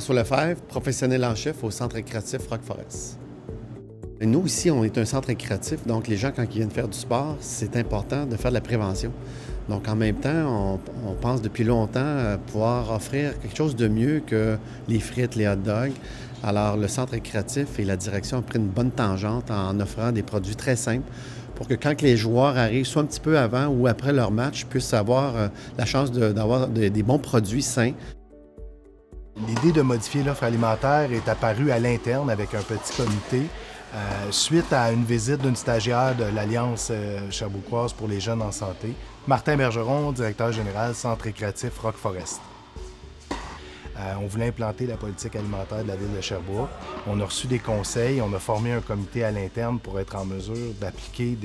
François Lefebvre, professionnel en chef au Centre récréatif Rock Forest. Nous, ici, on est un centre récréatif, donc les gens, quand ils viennent faire du sport, c'est important de faire de la prévention. Donc, en même temps, on pense depuis longtemps pouvoir offrir quelque chose de mieux que les frites, les hot dogs. Alors, le centre récréatif et la direction ont pris une bonne tangente en offrant des produits très simples pour que quand les joueurs arrivent, soit un petit peu avant ou après leur match, puissent avoir la chance d'avoir des bons produits sains. L'idée de modifier l'offre alimentaire est apparue à l'interne avec un petit comité suite à une visite d'une stagiaire de l'Alliance Sherbrookeoise pour les jeunes en santé, Martin Bergeron, directeur général Centre récréatif Rock Forest. On voulait implanter la politique alimentaire de la ville de Sherbrooke. On a reçu des conseils, on a formé un comité à l'interne pour être en mesure d'appliquer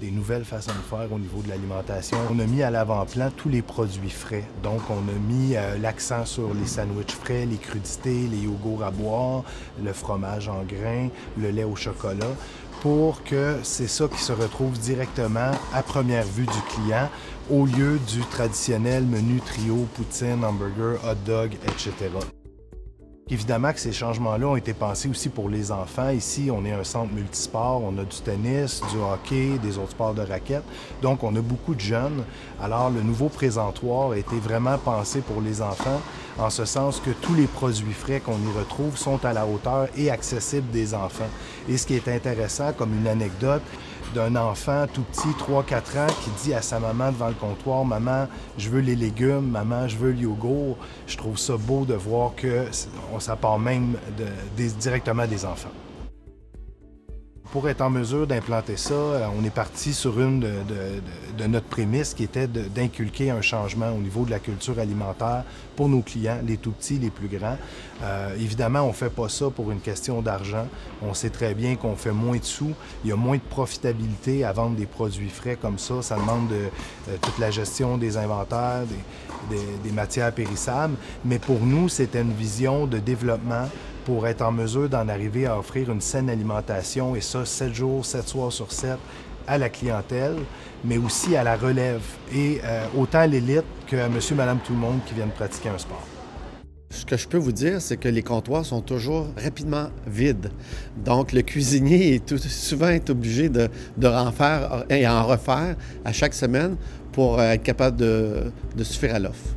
des nouvelles façons de faire au niveau de l'alimentation. On a mis à l'avant-plan tous les produits frais. Donc, on a mis l'accent sur les sandwichs frais, les crudités, les yogourts à boire, le fromage en grains, le lait au chocolat, pour que c'est ça qui se retrouve directement à première vue du client, au lieu du traditionnel menu trio, poutine, hamburger, hot dog, etc. Évidemment que ces changements-là ont été pensés aussi pour les enfants. Ici, on est un centre multisport, on a du tennis, du hockey, des autres sports de raquettes. Donc, on a beaucoup de jeunes. Alors, le nouveau présentoir a été vraiment pensé pour les enfants, en ce sens que tous les produits frais qu'on y retrouve sont à la hauteur et accessibles des enfants. Et ce qui est intéressant, comme une anecdote, d'un enfant tout petit, 3-4 ans, qui dit à sa maman devant le comptoir, « Maman, je veux les légumes, maman, je veux le yogourt », je trouve ça beau de voir que ça part même directement des enfants. Pour être en mesure d'implanter ça, on est parti sur une de notre prémisse qui était d'inculquer un changement au niveau de la culture alimentaire pour nos clients, les tout-petits, les plus grands. Évidemment, on ne fait pas ça pour une question d'argent. On sait très bien qu'on fait moins de sous, il y a moins de profitabilité à vendre des produits frais comme ça. Ça demande toute la gestion des inventaires, des matières périssables. Mais pour nous, c'était une vision de développement pour être en mesure d'en arriver à offrir une saine alimentation, et ça 7 jours, 7 soirs sur 7, à la clientèle, mais aussi à la relève, et autant à l'élite qu'à monsieur, madame, tout le monde qui viennent pratiquer un sport. Ce que je peux vous dire, c'est que les comptoirs sont toujours rapidement vides. Donc, le cuisinier est souvent obligé de en faire et en refaire à chaque semaine pour être capable de suffire à l'offre.